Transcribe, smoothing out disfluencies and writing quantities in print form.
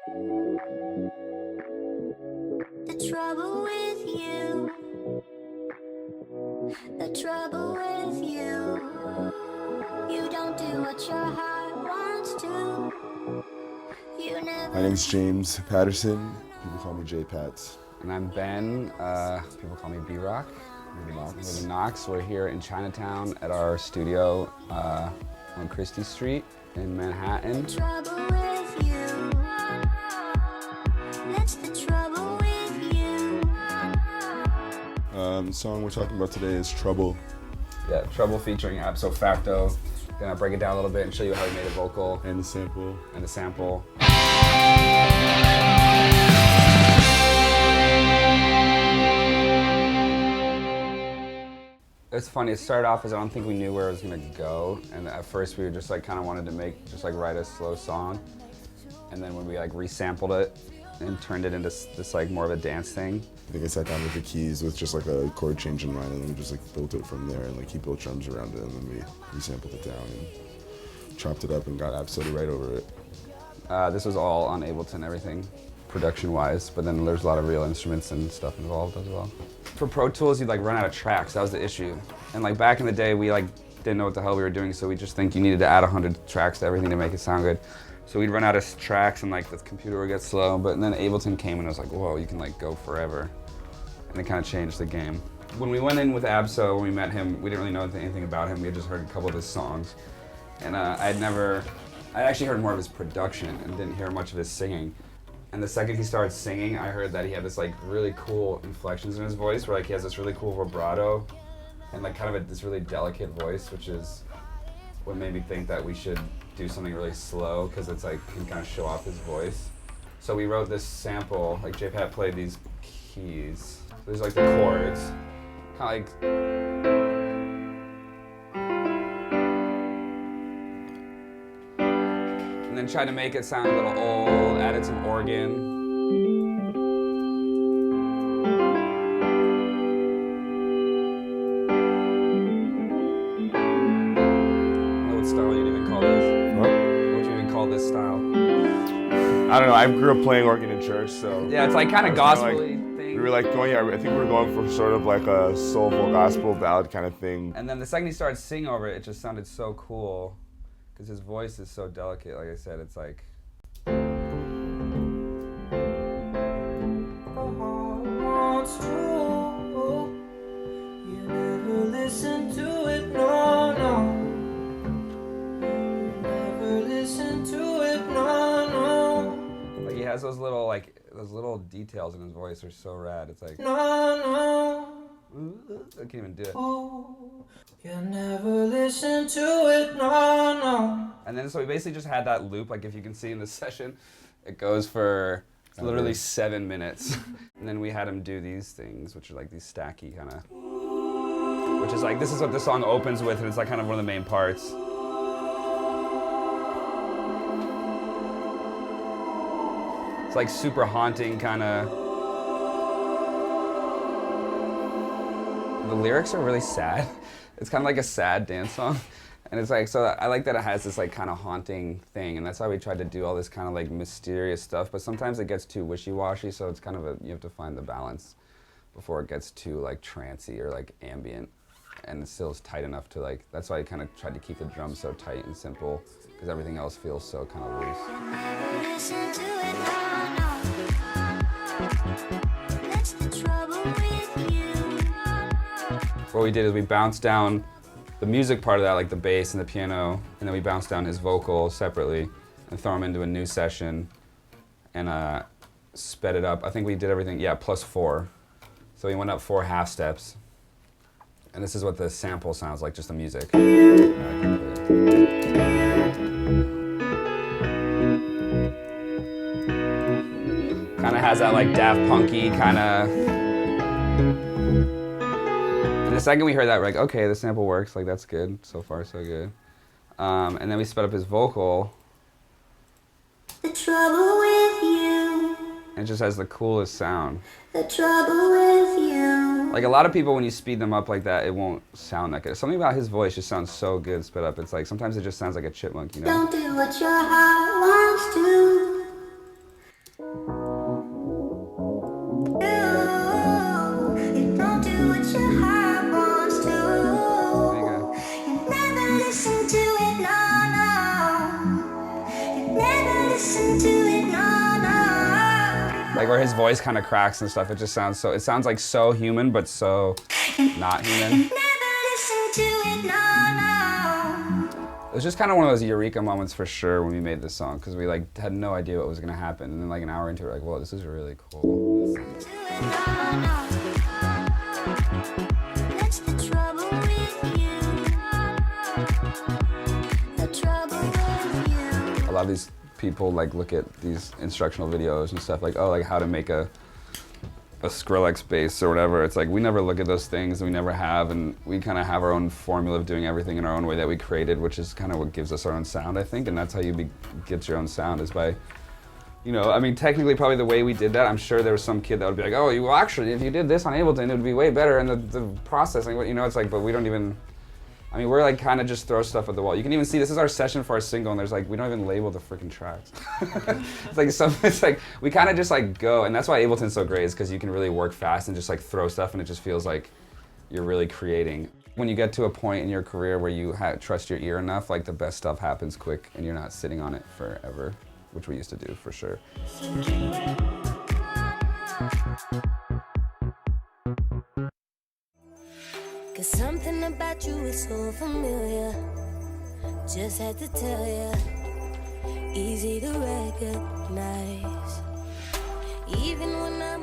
The trouble with you, the trouble with you, you don't do what your heart wants to. You never. My name's James Patterson. People call me J Pats. And I'm Ben. People call me B-Rock. Living Knox. We're here in Chinatown at our studio on Christie Street in Manhattan. The trouble with you, that's the trouble with you. The song we're talking about today is Trouble. Yeah, Trouble featuring Abso Facto. Gonna break it down a little bit and show you how he made a vocal And the sample. and the sample. It's funny, it started off as I don't think we knew where it was gonna go, and at first we were just like kind of wanted to make, just like write a slow song, and then when we like resampled it and turned it into this like more of a dance thing. I think I sat down with the keys with just like a chord change in mind, and then we just like built it from there, and like he built drums around it, and then we resampled it down and chopped it up and got absolutely right over it. This was all on Ableton, everything production-wise, but then there's a lot of real instruments and stuff involved as well. For Pro Tools, you'd like run out of tracks. That was the issue. And like back in the day, we like didn't know what the hell we were doing, so we just think you needed to add 100 tracks to everything to make it sound good. So we'd run out of tracks and like the computer would get slow, but then Ableton came and it was like, whoa, you can like go forever. And it kind of changed the game. When we went in with Abso, when we met him, we didn't really know anything about him. We had just heard a couple of his songs. And I actually heard more of his production and didn't hear much of his singing. And the second he started singing, I heard that he had this like really cool inflections in his voice, where like he has this really cool vibrato and like kind of this really delicate voice, which is what made me think that we should do something really slow, because it's like can kind of show off his voice. So we wrote this sample, like J-Pat played these keys. So there's like the chords, kind of like. And then tried to make it sound a little old, added some organ. I don't know what style you'd even call this. What? What would you even call this style? I don't know, I grew up playing organ in church, so. Yeah, it's like kind of gospel-y thing. We were like going, I think we were going for sort of like a soulful gospel ballad kind of thing. And then the second he started singing over it, it just sounded so cool. Because his voice is so delicate, like I said, it's like. You never listen to it, no, no. You never listen to it, no, no. Like he has those little details in his voice are so rad. It's like. No, no. I can't even do it. Oh, you never listen to it, no, no. And then so we basically just had that loop, like if you can see in the session, it goes for literally 7 minutes. And then we had him do these things, which are like these stacky kind of, which is like, this is what the song opens with, and it's like kind of one of the main parts. It's like super haunting kind of. The lyrics are really sad. It's kind of like a sad dance song. And it's like, so I like that it has this like kind of haunting thing, and that's why we tried to do all this kind of like mysterious stuff, but sometimes it gets too wishy-washy, so it's kind of you have to find the balance before it gets too like trancey or like ambient, and it still is tight enough to like, that's why I kind of tried to keep the drums so tight and simple, because everything else feels so kind of loose. You never listen to it, no, no. That's the trouble with you. What we did is we bounced down the music part of that, like the bass and the piano, and then we bounced down his vocal separately and throw him into a new session and sped it up. I think we did everything, yeah, +4. So we went up 4 half steps. And this is what the sample sounds like, just the music. Kind of has that like Daft Punky kind of. And the second we heard that, we're like, okay, the sample works, like that's good. So far, so good. And then we sped up his vocal. The trouble with you, And it just has the coolest sound. the trouble with you. Like a lot of people, when you speed them up like that, it won't sound that good. Something about his voice just sounds so good sped up. It's like, sometimes it just sounds like a chipmunk, you know? Don't do what your heart wants to. listen to it, no, no. Like where his voice kind of cracks and stuff, it just sounds so, it sounds like so human, but so not human. Never listen to it, no, no. It was just kind of one of those eureka moments for sure when we made this song, because we like had no idea what was gonna happen, and then like an hour into it, like, whoa, this is really cool. To it, no, no. That's the trouble with you. The trouble with you. A lot of these people like look at these instructional videos and stuff like, oh, like how to make a Skrillex bass or whatever. It's like we never look at those things, and we never have, and we kind of have our own formula of doing everything in our own way that we created, which is kind of what gives us our own sound, I think, and that's how you get your own sound, is by, you know, I mean, technically probably the way we did that, I'm sure there was some kid that would be like, oh, well, actually, if you did this on Ableton, it would be way better, and the processing, you know, it's like, but we don't even, I mean, we're like kind of just throw stuff at the wall. You can even see this is our session for our single, and there's like, we don't even label the freaking tracks. It's like we kind of just like go, and that's why Ableton's so great, is because you can really work fast and just like throw stuff, and it just feels like you're really creating. When you get to a point in your career where you trust your ear enough, like the best stuff happens quick, and you're not sitting on it forever, which we used to do for sure. Cause something about you is so familiar. Just had to tell ya. Easy to recognize. Even when I